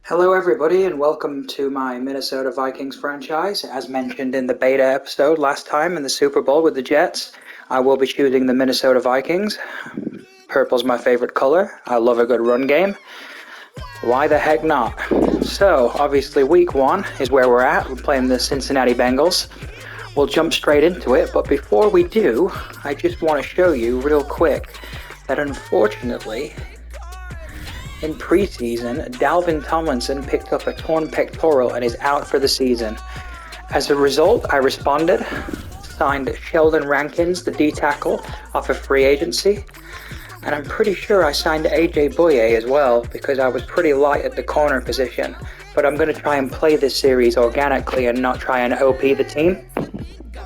Hello everybody and welcome to my Minnesota Vikings franchise. As mentioned in the beta episode last time in the Super Bowl with the Jets, I will be choosing the Minnesota Vikings. Purple's my favorite color. I love a good run game. Why the heck not? So, obviously week 1 is where we're at. We're playing the Cincinnati Bengals. We'll jump straight into it, but before we do, I just want to show you real quick that unfortunately, in preseason, Dalvin Tomlinson picked up a torn pectoral and is out for the season. As a result, I responded, signed Sheldon Rankins, the D-tackle, off of free agency, and I'm pretty sure I signed AJ Bouye as well because I was pretty light at the corner position. But I'm going to try and play this series organically and not try and OP the team.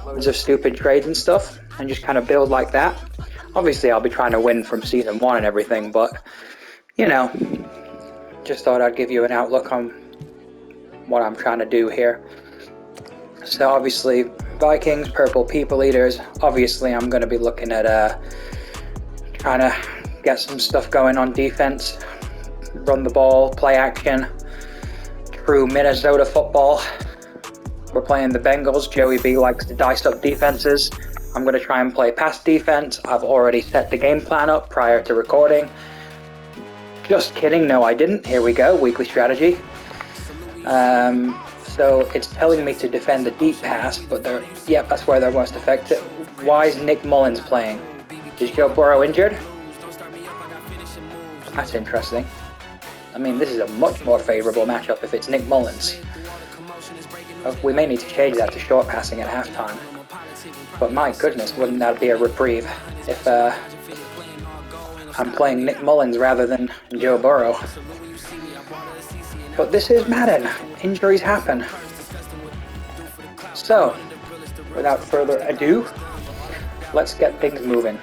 Loads of stupid trades and stuff, and just kind of build like that. Obviously, I'll be trying to win from season 1 and everything, but you know, just thought I'd give you an outlook on what I'm trying to do here. So obviously, Vikings, purple people eaters. Obviously, I'm going to be looking at trying to get some stuff going on defense, run the ball, play action, true Minnesota football. We're playing the Bengals. Joey B likes to dice up defenses. I'm going to try and play pass defense. I've already set the game plan up prior to recording. Just kidding, no I didn't. Here we go, weekly strategy. So it's telling me to defend the deep pass, but that's where they're most effective. Why is Nick Mullins playing? Is Joe Burrow injured? That's interesting. I mean, this is a much more favorable matchup if it's Nick Mullins. We may need to change that to short passing at halftime. But my goodness, wouldn't that be a reprieve if I'm playing Nick Mullins rather than Joe Burrow. But this is Madden. Injuries happen. So, without further ado, let's get things moving.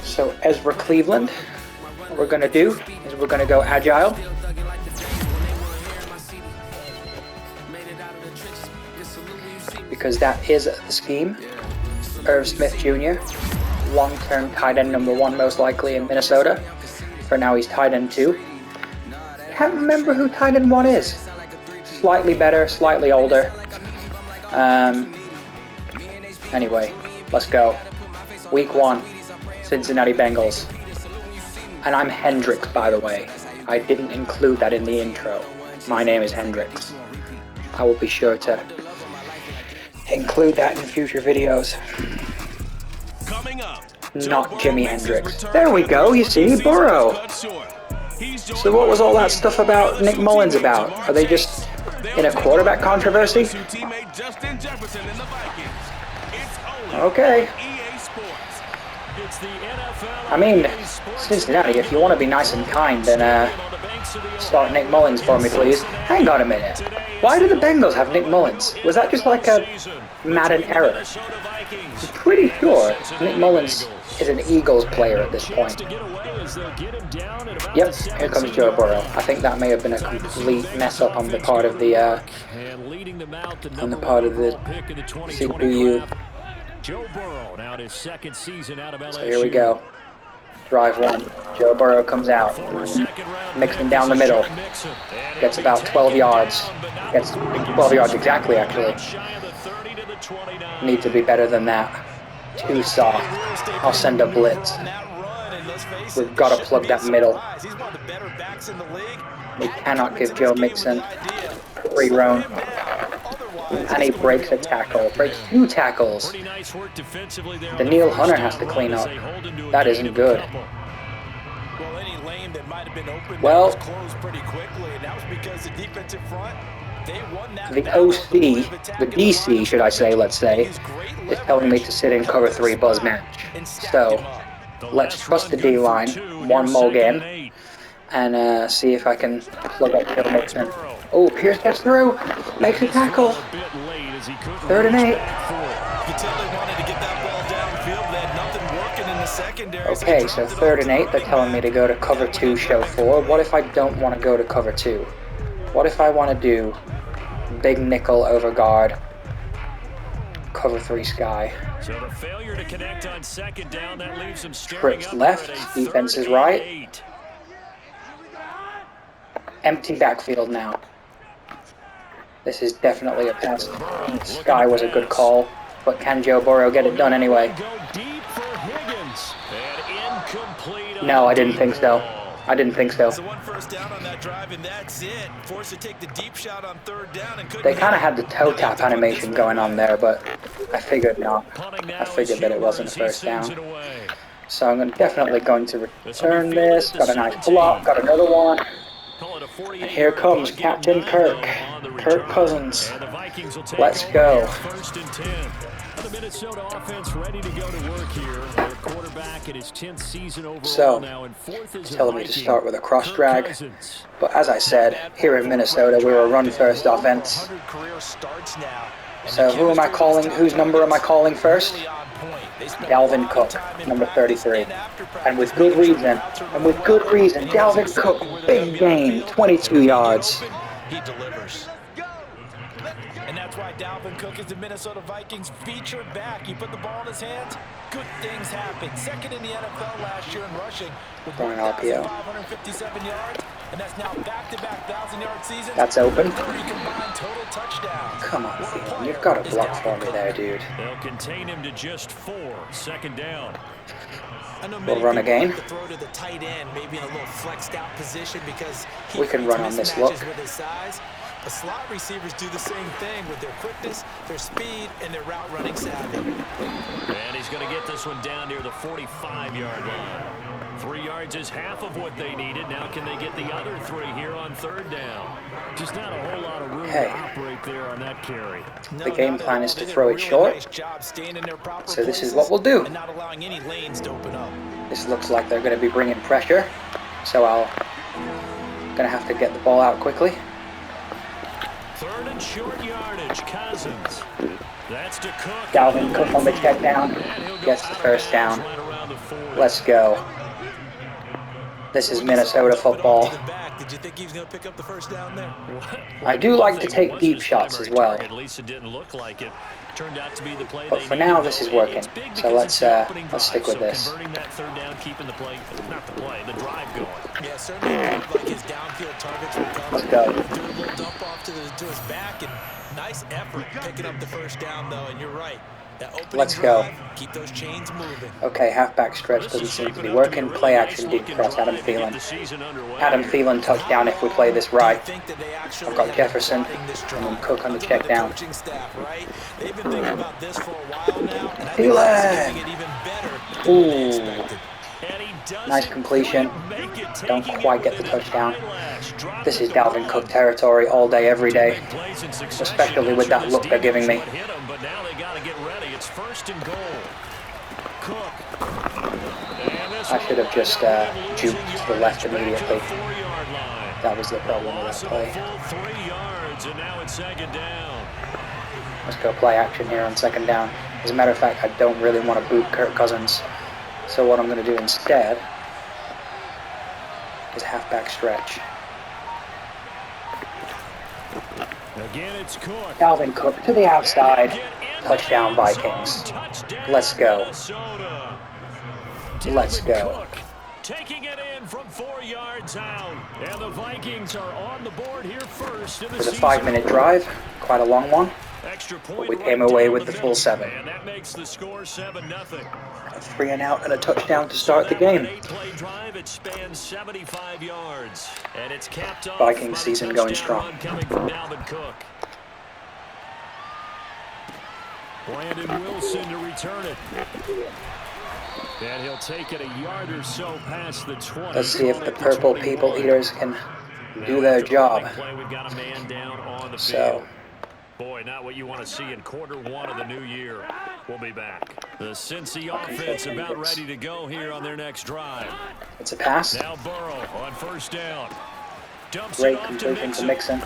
So, Ezra Cleveland, what we're going to do is we're going to go agile. Because that is the scheme. Irv Smith Jr., long-term tight end number 1 most likely in Minnesota. For now he's tight end 2. Can't remember who tight end 1 is. Slightly better, slightly older. Anyway, let's go. Week 1, Cincinnati Bengals. And I'm Hendricks, by the way. I didn't include that in the intro. My name is Hendricks. I will be sure to include that in future videos. Not Jimi Hendrix. There we go, you see, Burrow. So what was all that stuff about Nick Mullins about? Are they just in a quarterback controversy? Okay. I mean, Cincinnati, if you want to be nice and kind, then start Nick Mullins for me, please. Hang on a minute. Why do the Bengals have Nick Mullins? Was that just like a Madden error? I'm pretty sure Nick Mullins is an Eagles player at this point. Yep, here comes Joe Burrow. I think that may have been a complete mess up on the part of the CPU. So here we go. Drive 1. Joe Burrow comes out. Mixing down the middle. Gets about 12 yards. Gets 12 yards exactly, actually. Need to be better than that. Too soft. I'll send a blitz. We've got to plug that middle. We cannot give Joe Mixon free roam. And he breaks a tackle. Breaks 2 tackles. Daniil Hunter has to clean up. That isn't good. Well, the OC, the DC, should I say, let's say, is telling me to sit in cover 3 buzz match. So, let's trust the D-line one more game and see if I can plug up Joe Mixon. Oh, Pierce gets through, makes a tackle. 3rd and 8. Okay, so 3rd and 8, they're telling me to go to cover 2, show 4. What if I don't want to go to cover 2? What if I want to do big nickel over guard, cover 3 sky? So the failure to connect on second down, that leaves him staring Trips up left, defense is right. Empty backfield now. This is definitely a pass. Sky was a good call, but can Joe Burrow get it done anyway? No, I didn't think so. I didn't think so. They kind of had the toe tap animation going on there, but I figured not. I figured that it wasn't a first down. So I'm definitely going to return this. Got a nice block, got another one. And here comes Captain Kirk Cousins. Let's go. The Minnesota offense ready to go to work here. Their quarterback in his 10th season overall now, and fourth is telling me to start with a cross drag. But as I said, here in Minnesota, we're a run-first offense. So who am I calling? Whose number am I calling first? Dalvin Cook, number 33. And with good reason. Dalvin Cook, big game, 22 yards. He delivers. And that's why Dalvin Cook is the Minnesota Vikings featured back. You put the ball in his hands, good things happen. Second in the NFL last year in rushing with 1,557 yards. And that's now back-to-back 1,000-yard seasons. That's open. 30 combined total touchdowns. Come on, Thielen. You've got to block for me there, dude. They'll contain him to just 4. Second down. We'll run again. Throw to the tight end, maybe in a little flexed out position because we can run on this look. With his size. The slot receivers do the same thing with their quickness, their speed, and their route running savvy. And he's going to get this one down near the 45-yard line. 3 yards is half of what they needed. Now can they get the other 3 here on third down? Just not a whole lot of room to operate there on that carry. The game plan is to throw it short. So this is what we'll do. This looks like they're going to be bringing pressure. So I'm going to have to get the ball out quickly. Third and short yardage, Cousins. That's to Cook. Dalvin Cook on the check down. Gets the first down. Let's go. This is Minnesota football. Did you think he was going to pick up the first down there? I do like to take deep shots as well. At least it didn't look like it. Turned out to be the play. But for now, this is working. So let's stick with this. Converting that third down, keeping the play, not the play, the drive going. Yeah, certainly looked like his downfield targets were covered. Let's go. Doing a little dump off to his back, and nice effort picking up the first down though. And you're right. Let's go. Keep those chains moving. Okay, halfback stretch doesn't seem to be working. Play action deep cross Adam Thielen. Adam Thielen touchdown if we play this right. I've got Jefferson and then Cook on the check down. Thielen! Ooh. Nice completion. Don't quite get the touchdown. This is Dalvin Cook territory all day, every day. Especially with that look they're giving me. I should have just juked to the left immediately. That was the problem with that play. Let's go play action here on second down. As a matter of fact, I don't really want to boot Kirk Cousins. So what I'm going to do instead is halfback stretch. Again, it's Cook. Dalvin Cook to the outside. Touchdown Vikings. Let's go. Let's go. Taking it in from 4 yards out. And the Vikings are on the board here first. It was a 5-minute drive. Quite a long one. But we came away with the full 7. And that makes the score 7-0. A 3 and out and a touchdown to start the game. It spans 75 yards. And it's capped off. Vikings season going strong. Coming from Dalvin Cook. Brandon Wilson to return it. And he'll take it a yard or so past the 20. Let's see if the purple people eaters can do their job. So, boy, not what you want to see in quarter 1 of the new year. We'll be back. The Cinci offense about ready to go here on their next drive. It's a pass. Now Burrow on first down. Great completion to Mixon.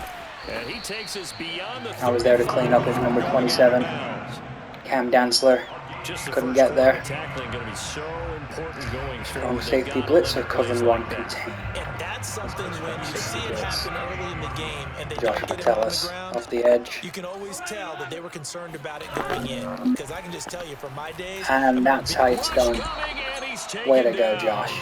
And he takes us beyond the I was there to clean up his number 27. Cam Dantzler. Couldn't get there. Tackling going to be so important going Strong safety blitz or covering one contain. And that's something when you see it happen early in the game and they don't get it on the ground, off the edge. you can always tell that they were concerned about it going in. Because I can just tell you from my days. And that's how it's done. Way to go, Josh.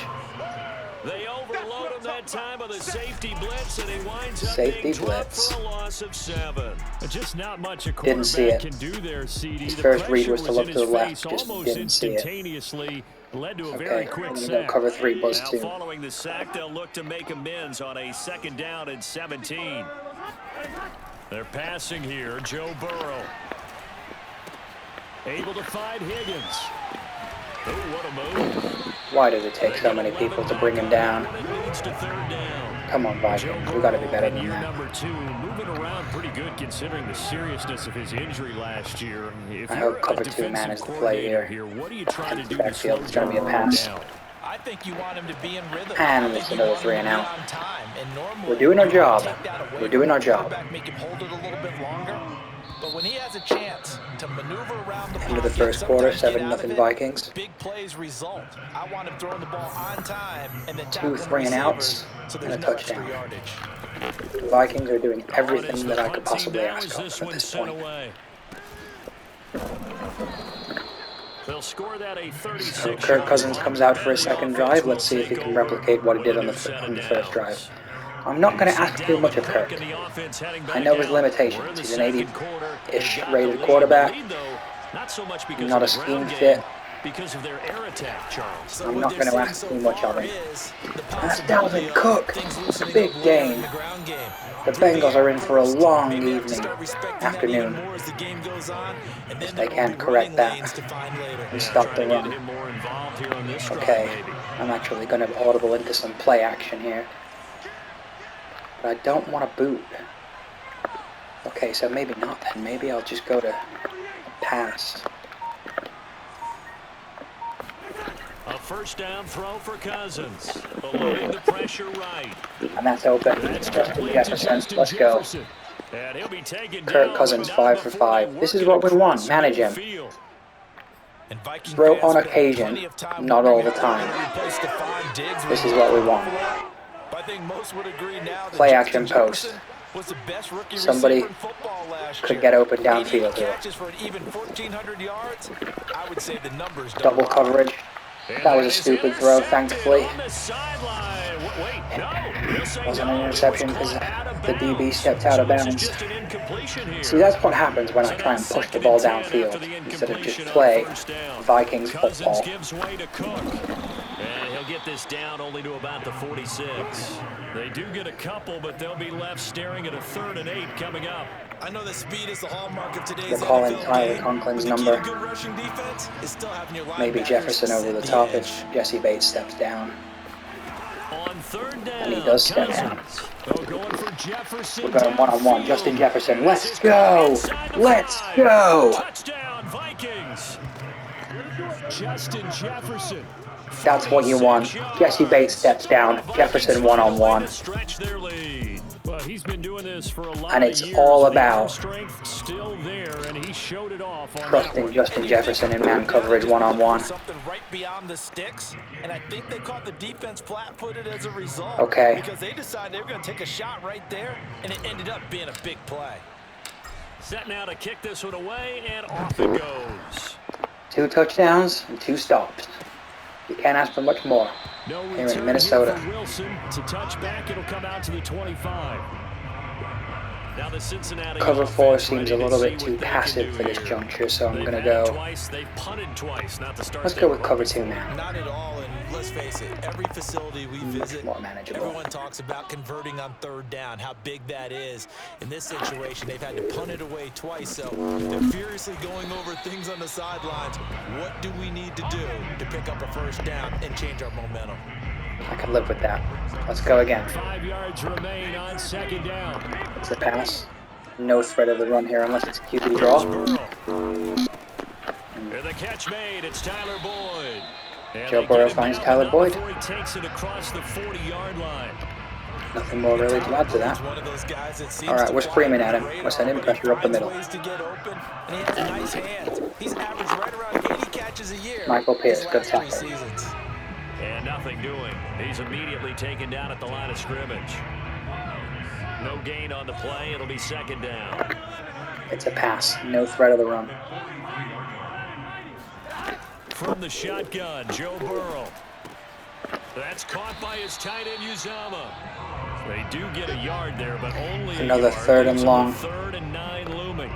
They overload him that time with a safety blitz, and he winds up Safety being blitz. for a loss of 7. Just not much a Didn't see it. can do there, CD. His first read was to look to the left, just didn't see it. Led to a Okay, very quick I'm going to sack. go cover 3 buzz Now 2. following the sack, they'll look to make amends on a 2nd down and 17. They're passing here. Joe Burrow. Able to find Higgins. Oh, what a move. Why does it take so many people to bring him down? Come on, Vikings. We got to be better than that. Number 2, moving around pretty good considering the seriousness of his injury last year. I hope cover 2 man is the play here. What are you trying to do? Backfield, it's going to be a pass. I think you want him to be in rhythm. And it's another 3 and out. We're doing our job. We're doing our job. Make him hold it a little bit longer. But when he has a chance to maneuver around the End of the first quarter, 7-0 Vikings. Big plays result. I want him throwing the ball on time and then 2 3 and outs and a touchdown. The Vikings are doing everything that I could possibly ask of at this point. They'll score that a 36. So Kirk Cousins comes out for a second drive. Let's see if he can replicate what he did on the first drive. I'm not going to ask too much of Kirk. I know his limitations. He's an 80-ish rated quarterback. Not a scheme fit. I'm not going to ask too much of him. That's Dalvin Cook. Big game. The Bengals are in for a long afternoon. If they can't correct that and stop the run. Okay, I'm actually going to audible into some play action here. But I don't want to boot. Okay, so maybe not then. Maybe I'll just go to pass. A first down throw for Cousins. Eluding the pressure right. And that's open. It's Justin Jefferson. Let's go. Kirk Cousins 5 for 5. This is what we want. Manage him. Throw on occasion, not all the time. This is what we want. Play action post. Somebody could get open downfield here. Double coverage. That was a stupid throw, thankfully. It wasn't an interception because the DB stepped out of bounds. See, that's what happens when I try and push the ball downfield instead of just play Vikings football. And he'll get this down only to about the 46. They do get a couple, but they'll be left staring at a 3rd and 8 coming up. I know that speed is the hallmark of today's We'll call in Tyler Conklin's number. Maybe Jefferson over the top if Jesse Bates steps down. On 3rd down, And he does step down. Going for Jefferson. We're going one-on-one. Justin Jefferson. Let's go! Let's go! Touchdown, Vikings. Justin Jefferson. That's what you want. Jesse Bates steps down. Jefferson one-on-one. Well, he's been doing this for a lot and it's all about still there, and he showed it off on trusting Justin Jefferson in man coverage one-on-one. Something right beyond the sticks, and I think they caught the defense flat-footed as a result. Okay. Because they decided they were going to take a shot right there, and it ended up being a big play. Set now to kick this one away, and off it goes. 2 touchdowns and 2 stops. You can't ask for much more here in Minnesota. Wilson to touch back, it'll come out to the 25. Now the Cincinnati Cover 4 seems a little bit too passive for this juncture, so I'm going to go. Let's go with cover 2 now. Not at all, and let's face it, every facility we visit, more manageable. Everyone talks about converting on 3rd down, how big that is. In this situation, they've had to punt it away twice, so they're furiously going over things on the sidelines. What do we need to do to pick up a 1st down and change our momentum? I can live with that. Let's go again. 5 yards remain on 2nd down. It's the pass. No threat of the run here unless it's QB draw. And the catch made. It's Tyler Boyd. Joe Burrow finds Tyler Boyd. He takes it across the 40-yard line. Nothing more really to add to that. Alright, we're screaming at him. We're sending pressure up the middle. He's averaged right around 80 catches a year. Michael Pierce, His good last 3 tackle. seasons. And nothing doing. He's immediately taken down at the line of scrimmage. No gain on the play. It'll be second down. It's a pass. No threat of the run. From the shotgun, Joe Burrow. That's caught by his tight end, Uzama. They do get a yard there, but only another third and long. 3rd and 9 looming.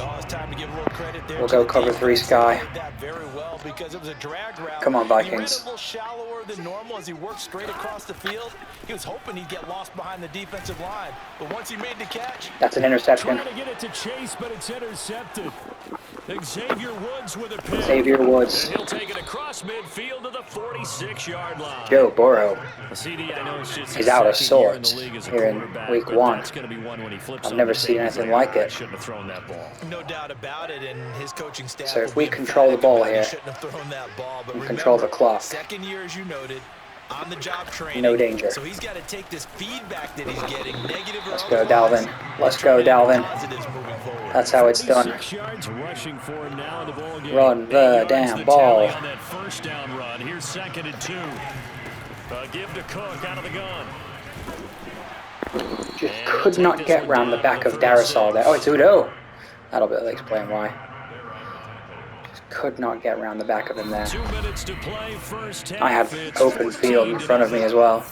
Oh, it's time to give a little credit there. We'll go cover 3 Sky. That very well because it was a drag route. Come on, He ran a Vikings. little shallower than normal as he worked straight across the field. He was hoping he'd get lost behind the defensive line, but once he made the catch, That's an interception. Trying to get it to Chase, but it's intercepted. Xavier Woods with a pick. Xavier Woods. And he'll take it across midfield to the 46-yard line. Joe Burrow. CD, I know it's just He's out of sorts sorts here in week 1. I've never seen anything like it. Shouldn't have thrown that ball. no doubt about it, and his coaching staff. So if we control the ball here, and control the clock. Second year, as you noted, on the job training. No danger. So he's got to take this feedback that he's getting, negative or Let's go, Dalvin. Let's go, Dalvin. That's how it's done. 6 yards rushing for him now in the ball game. Run the damn ball. On that first down run. Here's 2nd and 2. Give to Cook out of the gun. Just could not get round the back of Darasol there. Oh, it's Udo. That'll explain why. Just could not get round the back of him there. 2 minutes to play, first half. I had open field in front of me as well.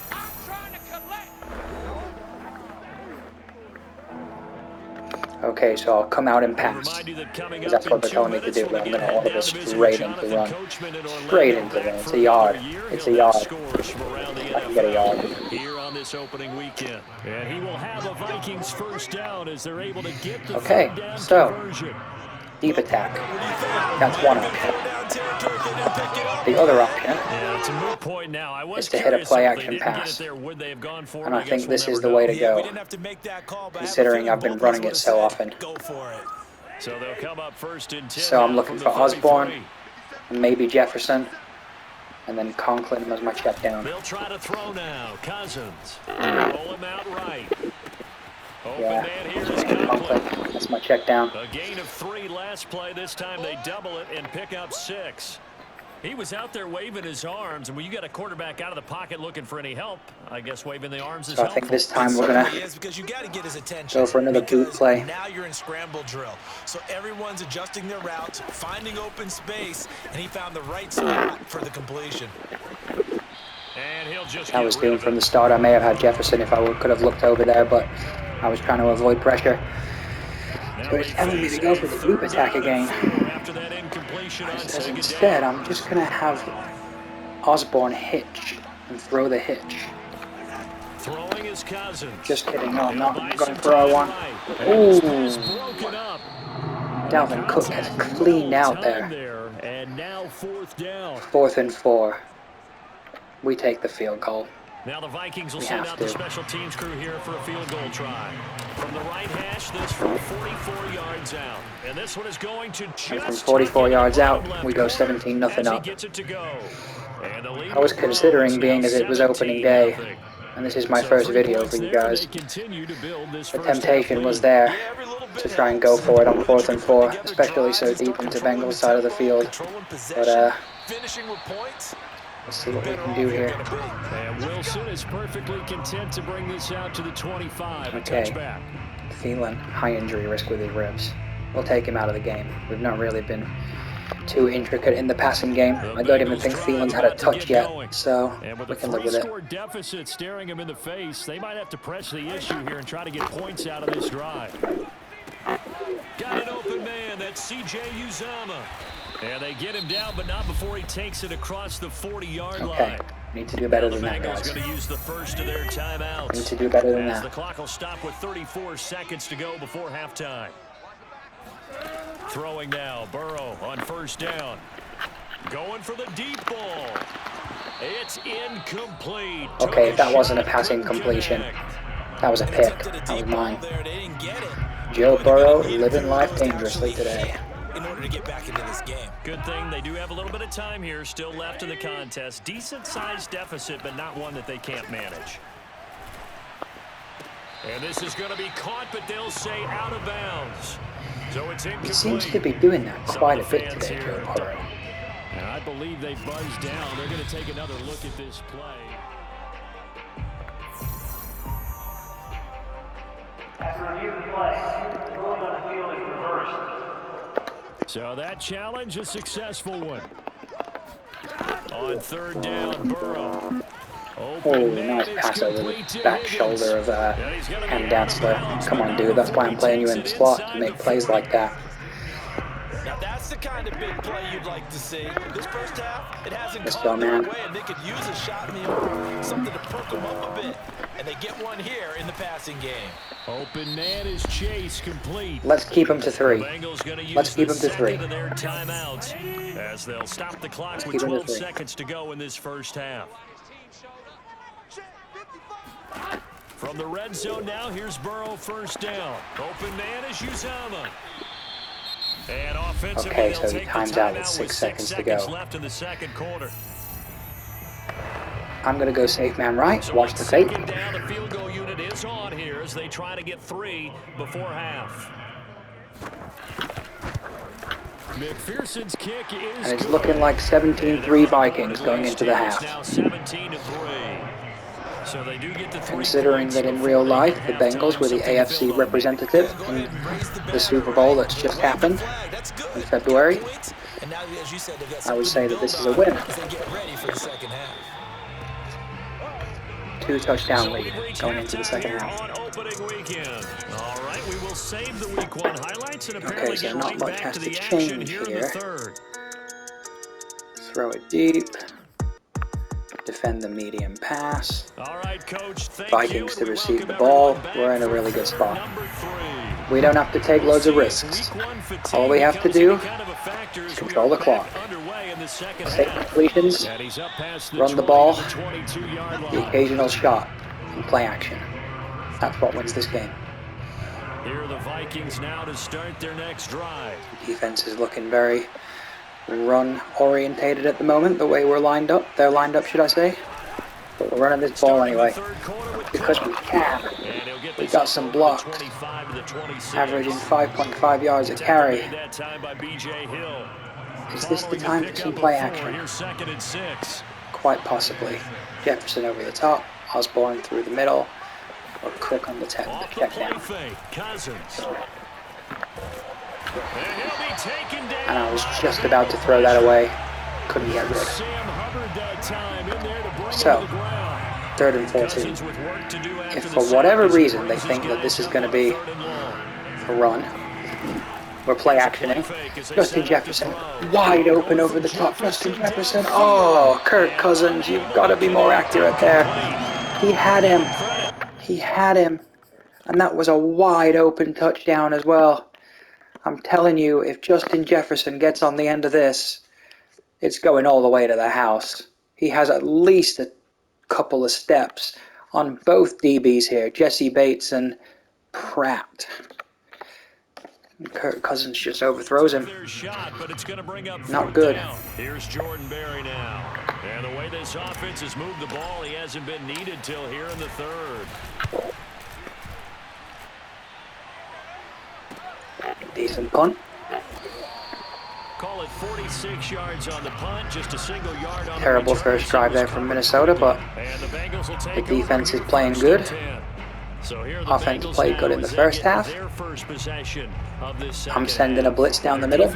Okay, so I'll come out and pass. Because that's what they're telling me to do, but I'm going to audible straight into the run. Straight into them. It's a yard. It's a yard. I can get a yard. Here on this opening weekend. And he will have a Vikings first down as they're able to get the Okay, third down so conversion. deep attack. That's one option. The other option It's a moot point now. I was is to hit a curious play if they action didn't get pass. it there, would they have gone for it? And I guess think we'll this is never the know. way to We go, didn't have to make that call, but considering I've been running it so often. Go for it. So they'll come up 1st and 10. So I'm now looking from for the Osborne, 33. and maybe Jefferson, and then Conklin as my check down. They'll try to throw now. Cousins. Roll him out right. Open Yeah, man here is Conklin. Conklin. That's my check down. A gain of 3 last play. This time they double it and pick up 6. He was out there waving his arms, and when you got a quarterback out of the pocket looking for any help, I guess waving the arms is So I helpful. think this time we're going to Because you got to get his attention. go for another boot play. Now you're in scramble drill. So everyone's adjusting their routes, finding open space, and he found the right spot for the completion. And he'll just I was doing from the start. I may have had Jefferson if I could have looked over there, but I was trying to avoid pressure. So it's telling me to go for the loop attack again. After that incompletion on So second instead, down. I'm just going to have Osborne hitch and throw the hitch. Throwing his Cousins. Just kidding. No, I'm not. I'm going for R1. Ooh. Dalvin Cook has cleaned out there. And now 4th down. 4th and 4. We take the field goal. Now the Vikings will We send have out the to. special teams crew here for a field goal try. From the right hash, this from 44 yards out. And this one is going to just And from 44 yards out, we go 17-0 as he up. gets it to go. And the lead I was grows considering, being as it was opening day, 17-0. and this is my So first 3 video points for you there, guys. they continue to build this The first half temptation lead. was there to try and go for it on 4th and 4, especially so deep into Bengals side of the field. But finishing with points. let's see what we can do here. And Wilson is perfectly content to bring this out to the 25. A Okay. touchback. Thielen, high injury risk with his ribs. We'll take him out of the game. We've not really been too intricate in the passing game. I don't even think Thielen's had a touch yet, so And with we a can live with it. three-score deficit staring him in the face, they might have to press the issue here and try to get points out of this drive. Got an open man. That's C.J. Uzama. And they get him down, but not before he takes it across the 40-yard Okay, line. need to do better The than that, Bengals guys. going to use the first of their timeouts. Need to do better than As that. the clock will stop with 34 seconds to go before halftime. Throwing now, Burrow on 1st down. Going for the deep ball. It's incomplete. Okay, that wasn't a passing completion. That was a pick. That was mine. Joe Burrow living life dangerously today. In order to get back into this game. Good thing they do have a little bit of time here still left in the contest. Decent-sized deficit, but not one that they can't manage. And this is going to be caught, but they'll say out of bounds. So it's incomplete. He seems to be doing that quite a bit today, Joe Burrow. believe they buzzed down. They're going to take another look at this play. After review of the play, the ruling on the field is reversed. So that challenge, a successful one. On third down, Burrow. Oh, nice pass over the back shoulder of Cam Dantzler. Come on, dude, that's why I'm playing you in the slot, to make plays like that. Now that's the kind of big play you'd like to see. This first half, it hasn't Let's gone go, their man. way, and they could use a shot in the arm, something to perk them up a bit. And they get one here in the passing game. Open man is Chase, complete. Let's keep him to 3. Let's keep him to 3. Their timeouts as they'll stop the clock Let's with keep him to 12 3. seconds to go in this first half. From the red zone now, here's Burrow, first down. Open man is Uzama. And offensively, Okay, so they'll he take times the out with timeout 6 seconds to go. left in the second quarter. I'm going to go safe man right. So Watch the tape. second down, the field goal unit is on here as they try to get 3 before half. McPherson's kick is And it's good. looking like 17-3 Vikings going into the half. Now 17-3. So they do get to 3 Considering points that in before real the life, the halftime, Bengals were the something to AFC build on. representative in the Super Bowl that's just happened in February, I would say that this is a win. 2-touchdown lead going into the second half. On opening weekend. All right, we will save the week 1 highlights and apparently Okay, so get not right much back has to to the action change here in the here. third. Throw it deep. Defend the medium pass. All right, Coach, thank Vikings you, to and we receive the welcome ball. everyone back We're in a for really good spot. number 3. We don't have to take loads of risks. All we have to do is control the clock. Safe completions, run the ball, the occasional shot, and play action. That's what wins this game. Here are the Vikings now to start their next drive. Defense is looking very run-orientated at the moment, the way we're lined up. They're lined up, should I say. But we're running this ball anyway. Because we can. We got some blocks. Averaging 5.5 yards a carry. Is this the time for some play action? Quite possibly. Jefferson over the top. Osborne through the middle. Or Cook on the check down. And I was just about to throw that away. Couldn't get rid. So, 3rd and 14. If for whatever reason they think that this is going to be a run, we're play actioning. Justin Jefferson, wide open over the top. Justin Jefferson. Oh, Kirk Cousins, you've got to be more accurate there. He had him. He had him. And that was a wide open touchdown as well. I'm telling you, if Justin Jefferson gets on the end of this, it's going all the way to the house. He has at least a couple of steps on both DBs here, Jesse Bates and Pratt. Kirk Cousins just overthrows him. Not good. Here's Jordan Berry now. And the way this offense has moved the ball, he hasn't been needed till here in the third. Decent punt. Call it 46 yards on the punt, just a single yard on Terrible the return. first drive there from Minnesota, but the defense is playing good. So here the Offense Bengals played now good in the as they first get half. their first possession of this I'm second sending a half. blitz down the middle.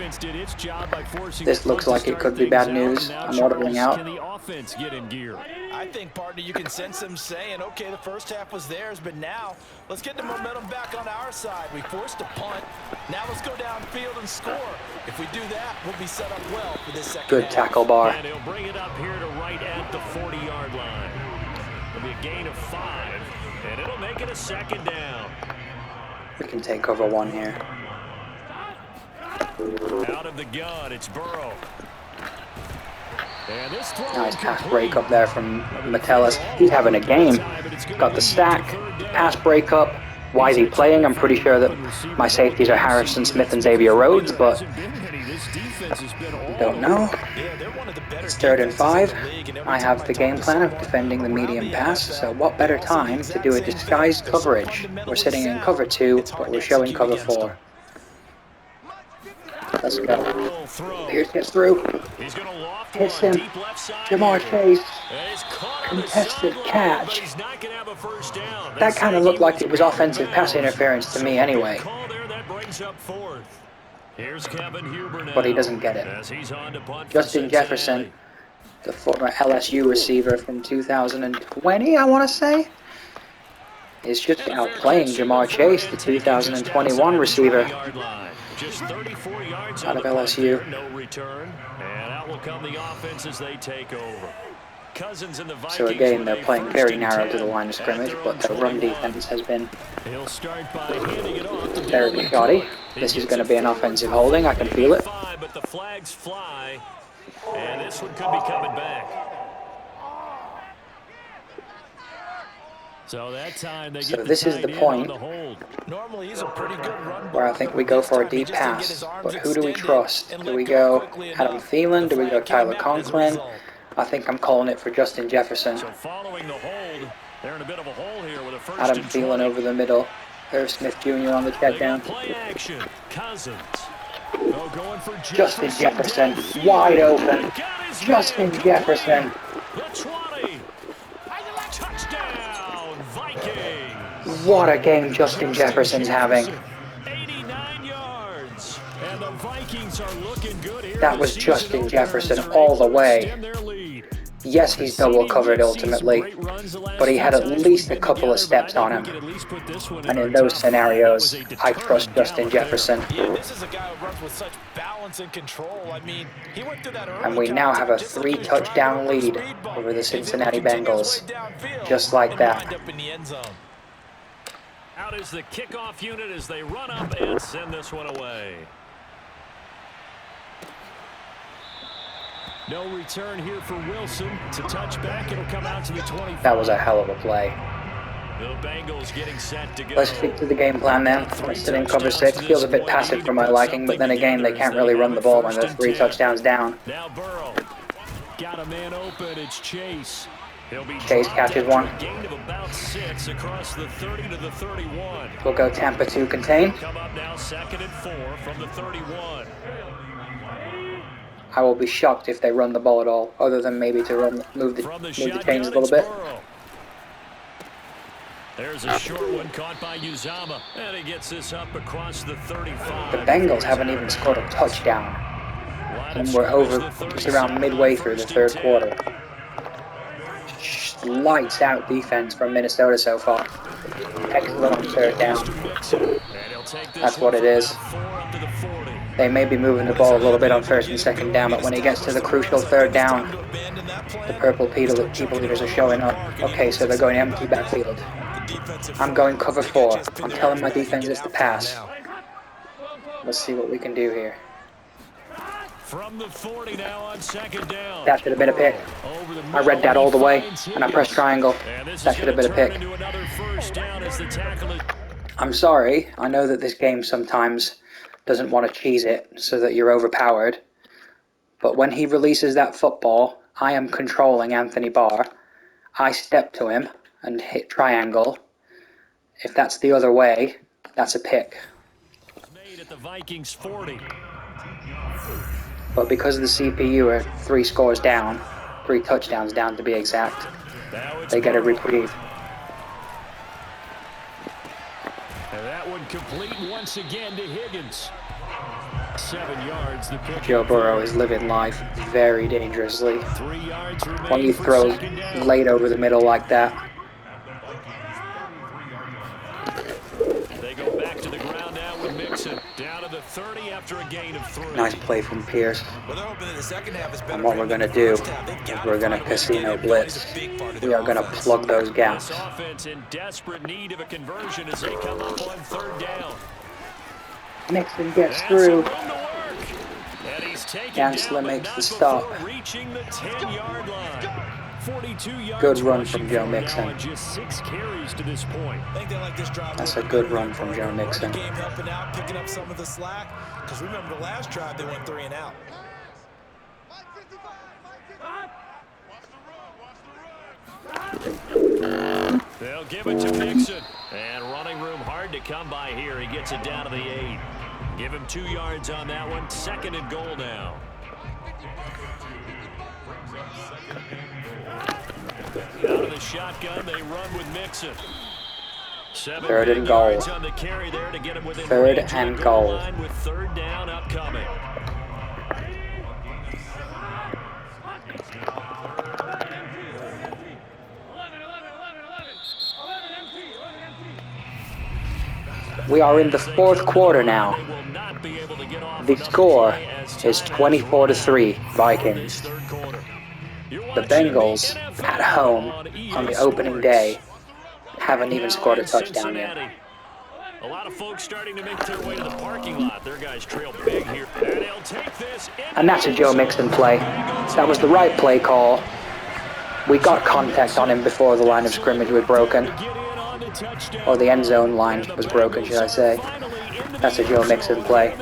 This looks like it could be bad news. I'm ordering out. Can the offense get in gear? I think, partner, you can sense them saying, okay, the first half was theirs, but now let's get the momentum back on our side. We forced a punt. Now let's go downfield and score. If we do that, we'll be set up well for this second Good half. tackle bar. And he'll bring it up here to right at the 40-yard line. It'll be a gain of 5, and it'll make it a second down. We can take over 1 here. Out of the gun, it's Burrow. And this throw Nice pass break up there from Metellus. He's having a game. Got the sack, pass break up. Why is he playing? I'm pretty sure that my safeties are Harrison Smith and Xavier Rhodes, but don't know. It's 3rd and 5. I have the game plan of defending the medium pass, so what better time to do a disguised coverage? We're sitting in cover 2, but we're showing cover 4. Let's go. Full throw. Pierce gets through. He's going to loft Hits one him. deep left side. Jamar here. Chase. And he's caught on the Contested sideline, catch. but he's not going to have a first down. They That kind say of he looked like it was out of offensive pass bounds. interference to me So anyway. good call there. That brings up fourth. Here's Kevin Huber now. But he doesn't get it. As he's on to punt for Justin Cincinnati. Jefferson, the former LSU receiver from 2020, I want to say, is just outplaying Jamar Chase, the 2021 receiver Just 34 yards out on of the punt LSU. there, no return. And out will come the offense as they take over. Cousins and the Vikings. So again, they're with a playing first very and narrow to 10 the line of scrimmage, at their but their own run 21. defense has been He'll start by handing it off to very Dalvin shoddy. Cook. This He is gets going to it be an forward offensive to holding. I can feel it. 35, but the flags fly, and this one could be coming back. So that time they get this is the tight end point on the hold. Normally he's a pretty good run where I blocker, think but we go this for a time he deep just didn't get pass. his arms But who do we extended trust? and Do let we go go quickly Adam enough. Thielen? The Do we go flag came Tyler out as a Conklin? result. I think I'm calling it for Justin Jefferson. So following the hold, they're in a bit of a hole here with a first Adam and Thielen 20. over the middle. Irv Smith Jr. on the check They down. got play action. Cousins. Oh, going for Justin Jefferson, downfield. wide open. Got his Justin man Jefferson. complete. The 20. Touchdown, Vikings. What a game Justin Jefferson's having. 89 yards. And the Vikings are looking good here. That was Justin Jefferson all the way. Yes, he's double covered ultimately, but he had at least a couple of steps on him. And in those scenarios, I trust Justin Jefferson. Yeah, this is a guy who runs with such balance and control. I mean, he went through that early And we now have a contact just like he was 3-touchdown driving lead over a speed bump. over the And then Cincinnati continue his Bengals. way downfield Just like and that. wind up in the end zone. Out is the kickoff unit as they run up and send this one away. No return here for Wilson. To touch back, it'll come out to the 25. That was a hell of a play. The Bengals getting set to go. Let's stick to the game plan then. Let's sit in cover 6. Feels a bit passive for my liking, but then again, they can't really run the ball when they're 3 touchdowns down. Now Burrow. Got a man open. It's Chase. He'll be Chase catches one. Gain of about 6 across the 30 to the 31. We'll go Tampa 2 contain. Come up now 2nd and 4 from the 31. I will be shocked if they run the ball at all, other than maybe to move the chains a little bit. There's a short one caught by Uzama, and he gets this up across the 35. The Bengals haven't even scored a touchdown, and we're over just around midway through the third quarter. Lights out defense from Minnesota so far. Excellent on third down. That's what it is. They may be moving the ball a little bit on 1st and 2nd down, but when it gets to the crucial 3rd down, the purple people eaters are showing up. Okay, so they're going empty backfield. I'm going cover 4. I'm telling my defense it's the pass. Let's see what we can do here. From the 40 now on 2nd down. That should have been a pick. I read that all the way, and I pressed triangle. That should have been a pick. I'm sorry. I know that this game sometimes doesn't want to cheese it so that you're overpowered. But when he releases that football, I am controlling Anthony Barr. I step to him and hit triangle. If that's the other way, that's a pick. Made at the Vikings 40. But because the CPU are 3 scores down, 3 touchdowns down to be exact, they get a reprieve. And that one complete once again to Higgins. 7 yards. The pick. Joe Burrow is living life very dangerously. 3 yards When you throw late over the middle like that. They go back to the ground now with Mixon. Down to the 30 after a gain of 3. Nice play from Pierce. Well, they're hoping that the second half is better. And what we're going to do is we're going to casino blitz. We are going to plug those gaps. This offense in desperate need of a conversion as they come up on 3rd down. Mixon gets through. And he's taken Gansler down, makes but the not stop. before reaching the 10-yard line. 42 yards Good run from rushing Joe for him now Mixon. on just 6 carries to this point. I think they like this drive. That's a good run from Joe Mixon. Game helping out, picking up some of the slack. Because remember the last drive they went 3 and out. They'll give it to Mixon. And running room hard to come by here. He gets it down to the 8. Give him 2 yards on that one. 2nd and goal now. Out of the shotgun, they run with Mixon. 3rd and goal. 3rd and goal. With 3rd down upcoming. We are in the 4th quarter now. The score is 24-3 Vikings. The Bengals at home on the opening day haven't even scored a touchdown yet. A lot of folks starting to make their way to the parking lot. Their guys trail big here. And they'll take this. And that's a Joe Mixon play. That was the right play call. We got contact on him before the line of scrimmage was broken. Or the end zone line was broken, should I say. That's a Joe Mixon play.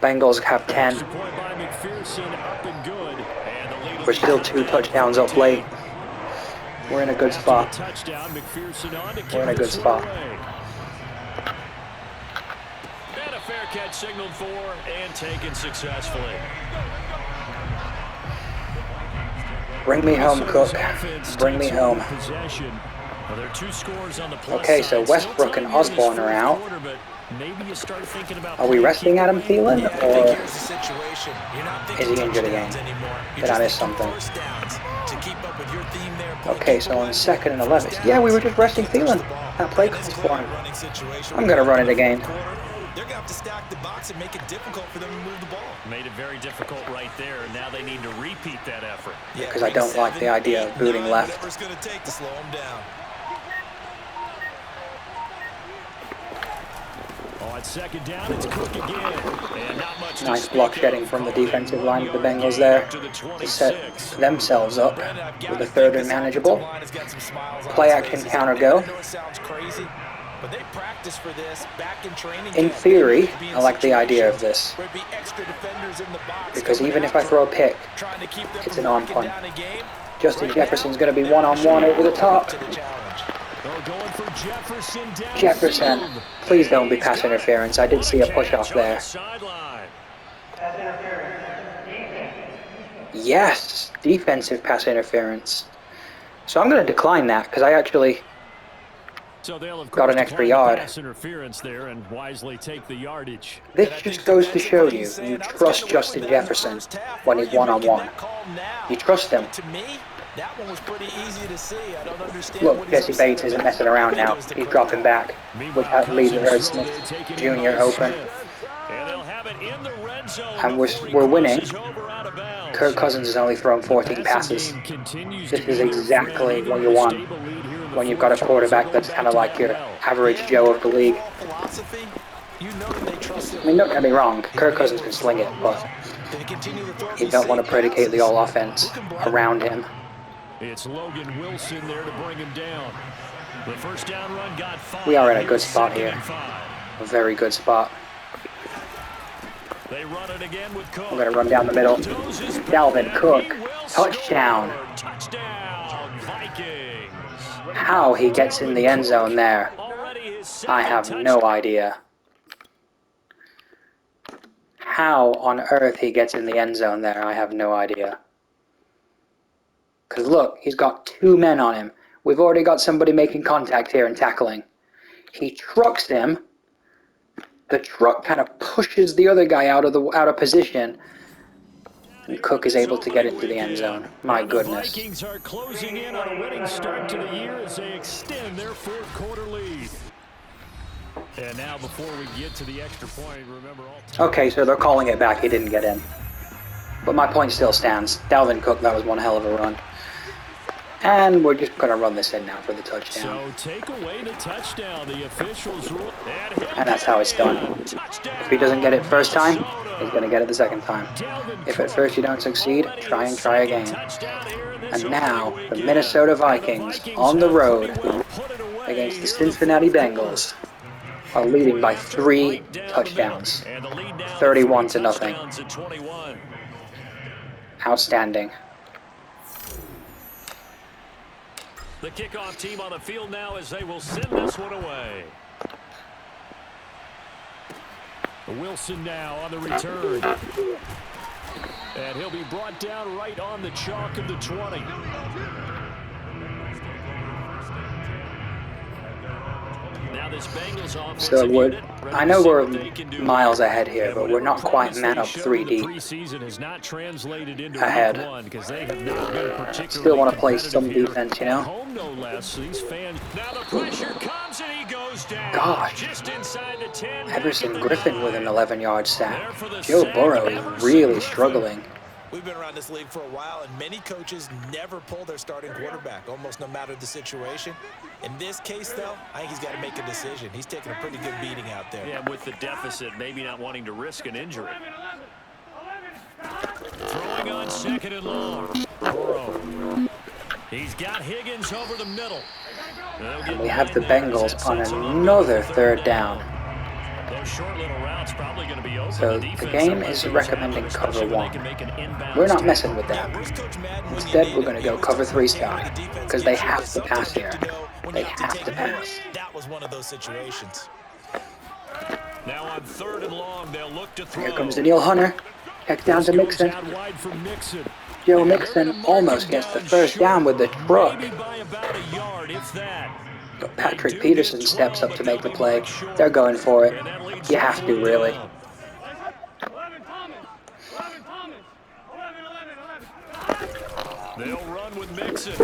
Bengals have 10. We're still 2 touchdowns up late. We're in a good spot. We're in a good spot. And a fair catch signaled for and taken successfully. Bring me home, Cook. Bring me home. Okay, so Westbrook and Osborne are out. Are we resting Adam Thielen, or is he injured again? Did I miss something? Okay, so on 2nd and 11. Yeah, we were just resting Thielen. That play calls for him. I'm going to run it again. They're going to have to stack the box and make it difficult for them to move the ball. Made it very difficult right there, and now they need to repeat that effort. Because I don't like the idea of booting left. Whatever's going to take to slow them down. On 2nd down, it's Cook again. And not much. Nice block shedding from the defensive line of the Bengals there to set themselves up with a 3rd and manageable. Play action counter go. In theory, I like the idea of this. Because even if I throw a pick, it's an on punt. Justin Jefferson's going to be one-on-one over the top. Jefferson, please don't be pass interference. I did see a push-off there. Yes, defensive pass interference. So I'm going to decline that because I actually got an extra yard. There and wisely take the yardage. This just goes to show you trust Justin Jefferson when he's one-on-one. You trust him. That one was pretty easy to see. I don't understand. Look, Jesse Bates isn't messing around now. He's dropping back, which leaves Irv Smith Jr. open. And we're winning. Kirk Cousins has only thrown 14 passes. This is exactly what you want when you've got a quarterback that's kind of like your average Joe of the league. I mean, don't get me wrong, Kirk Cousins can sling it, but you don't want to predicate the whole offense around him. It's Logan Wilson there to bring him down. The first down run got 5. We are in a good spot here. A very good spot. They run it again with Cook. We're going to run down the middle. Dalvin Cook. Touchdown. Touchdown, Vikings. How he gets in the end zone there, I have no idea. How on earth he gets in the end zone there, I have no idea. Because look, he's got 2 men on him. We've already got somebody making contact here and tackling. He trucks him. The truck kind of pushes the other guy out of position. And Cook is able to get into the end zone. My goodness. The Vikings are closing in on a winning start to the year as they extend their 4th quarter lead. And now before we get to the extra point, remember all. Okay, so they're calling it back. He didn't get in. But my point still stands. Dalvin Cook, that was one hell of a run. And we're just going to run this in now for the touchdown. So take away the touchdown. The officials rule. And that's how it's done. If he doesn't get it first time, he's going to get it the second time. If at first you don't succeed, try and try again. And now, the Minnesota Vikings on the road against the Cincinnati Bengals are leading by 3 touchdowns. 31-0. Outstanding. The kickoff team on the field now as they will send this one away. Wilson now on the return. And he'll be brought down right on the chalk of the 20. Now this Bengals offensive I know we're miles ahead here, but we're not quite man up 3 deep ahead. Still want to play some defense, you know? Gosh. Everson Griffin with an 11-yard sack. Joe Burrow is really struggling. We've been around this league for a while, and many coaches never pull their starting quarterback, almost no matter the situation. In this case, though, I think he's got to make a decision. He's taking a pretty good beating out there. Yeah, with the deficit, maybe not wanting to risk an injury. Throwing on 2nd and long. Burrow. He's got Higgins over the middle. And we have the Bengals on another 3rd down. Those short little routes probably going to be open. So the game is recommending cover 1. We're not messing with that. Instead, we're going to go cover 3 style because they have to pass here. They have to pass. That was one of those situations. Now on 3rd and long, they'll look to throw. Here comes Daniil Hunter. Check down to Mixon. Joe Mixon almost gets the 1st down with the truck. But Patrick Peterson steps up to make the play. They're going for it. You have to, really.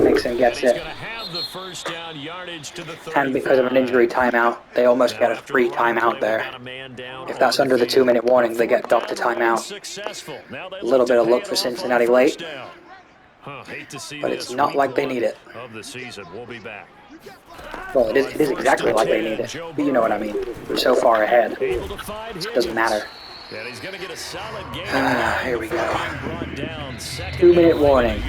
Mixon gets it. And because of an injury timeout, they almost get a free timeout there. If that's under the 2-minute warning, they get docked a timeout. A little bit of luck for Cincinnati late. But it's not like they need it. Well, it is exactly like they need it. But you know what I mean. We're so far ahead. It doesn't matter. Here we go. 2-minute warning.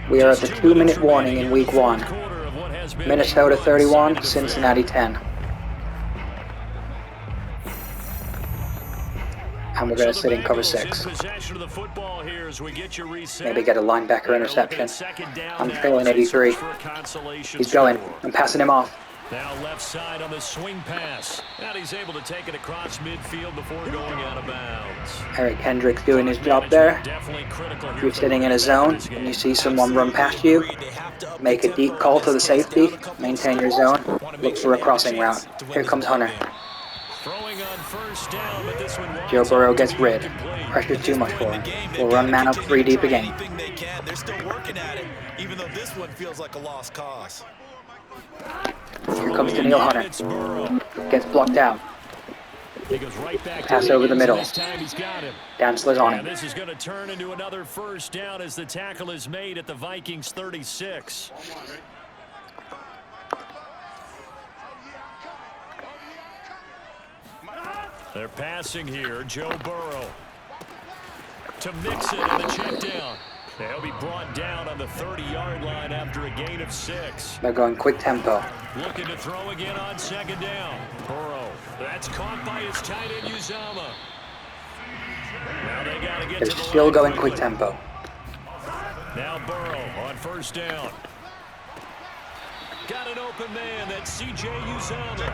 We are at the 2-minute warning in week 1. Minnesota 31, Cincinnati 10. And we're going to sit in cover 6. Maybe get a linebacker interception. I'm feeling 83. He's going. I'm passing him off. Now left side on the swing pass. And he's able to take it across midfield before going out of bounds. Eric Kendricks doing his job there. If you're sitting in a zone and you see someone run past you, make a deep call to the safety, maintain your zone, look for a crossing route. Here comes Hunter. Joe Burrow gets rid. Pressure's too much for him. We'll run man up 3 deep again. They're still working at it, even though this one feels like a lost cause. Here comes Daniil Hunter. Gets blocked out. Pass over the middle. Dantzler's on him. This is going to turn into another 1st down as the tackle is made at the Vikings 36. They're passing here. Joe Burrow to Mixon in the check down. They'll be brought down on the 30-yard line after a gain of 6. They're going quick tempo. Looking to throw again on 2nd down. Burrow. That's caught by his tight end Uzama. Now they got to get They're to the still going quick tempo. Now Burrow on 1st down. Got an open man. That's C.J. Uzama.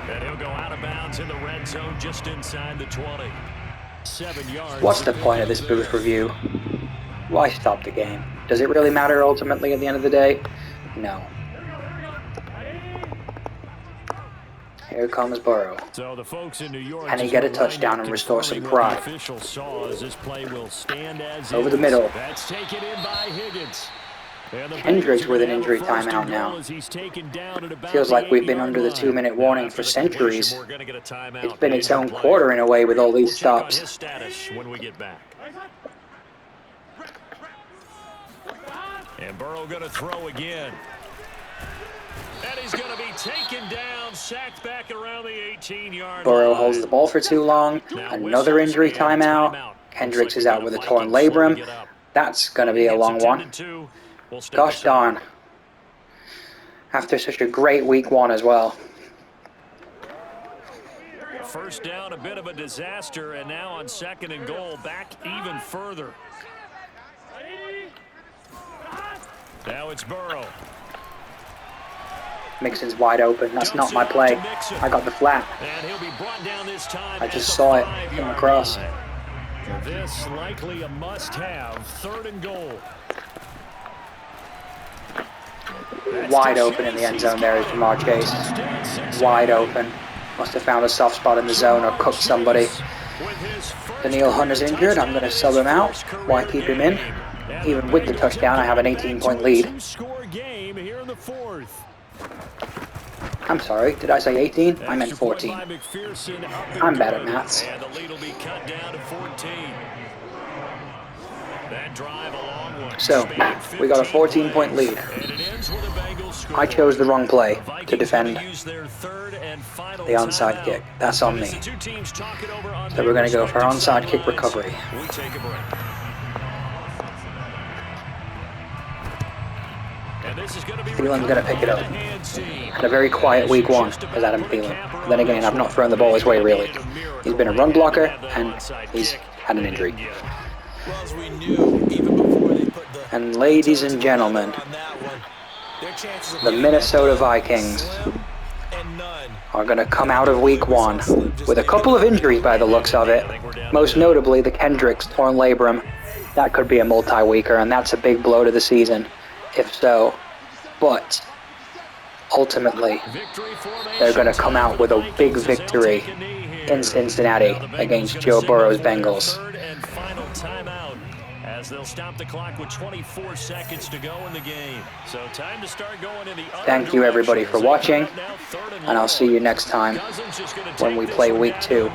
And he'll go out of bounds in the red zone just inside the 20. 7 yards. What's the point of this booth review? Why stop the game? Does it really matter ultimately at the end of the day? No. Here comes Burrow. So the folks in New York and he get a touchdown and restore some pride. Over the middle. That's taken in by Higgins. Kendricks with an injury timeout now. Feels like we've been under the 2-minute warning for centuries. It's been its own quarter in a way with all these stops. And Burrow going to throw again. And he's going to be taken down, sacked back around the 18-yard line. Burrow holds the ball for too long. Another injury timeout. Kendricks is out with a torn labrum. That's going to be a long one. Gosh darn. After such a great week 1 as well. 1st down, a bit of a disaster, and now on 2nd and goal, back even further. Now it's Burrow. Mixon's wide open. That's not my play. I got the flat. And he'll be brought down this time I at just the saw it come 5-yard across. line. This likely a must-have, 3rd and goal. Wide open in the end zone there is Jamar Chase. Wide open. Must have found a soft spot in the zone or cooked somebody. Daniil Hunter's injured. I'm going to sub him out. Why keep him in? Even with the touchdown, I have an 18-point lead. I'm sorry, did I say 18? I meant 14. I'm bad at maths. And the lead will be cut down to 14. That drive a long one. So, we got a 14-point lead. I chose the wrong play to defend the onside kick. That's on me. So we're going to go for onside kick recovery. We take a break. Thielen's going to pick it up. Had a very quiet week 1 as Adam Thielen. But then again, I've not thrown the ball his way really. He's been a run blocker and he's had an injury. And ladies and gentlemen, the Minnesota Vikings are going to come out of week 1 with a couple of injuries by the looks of it. Most notably the Kendricks torn labrum. That could be a multi-weeker, and that's a big blow to the season, if so. But ultimately, they're going to come out with a big victory in Cincinnati against Joe Burrow's Bengals. As they'll stop the clock with 24 seconds to go in the game. So time to start going in the other Thank you everybody for watching, and I'll see you next time when we play week 2.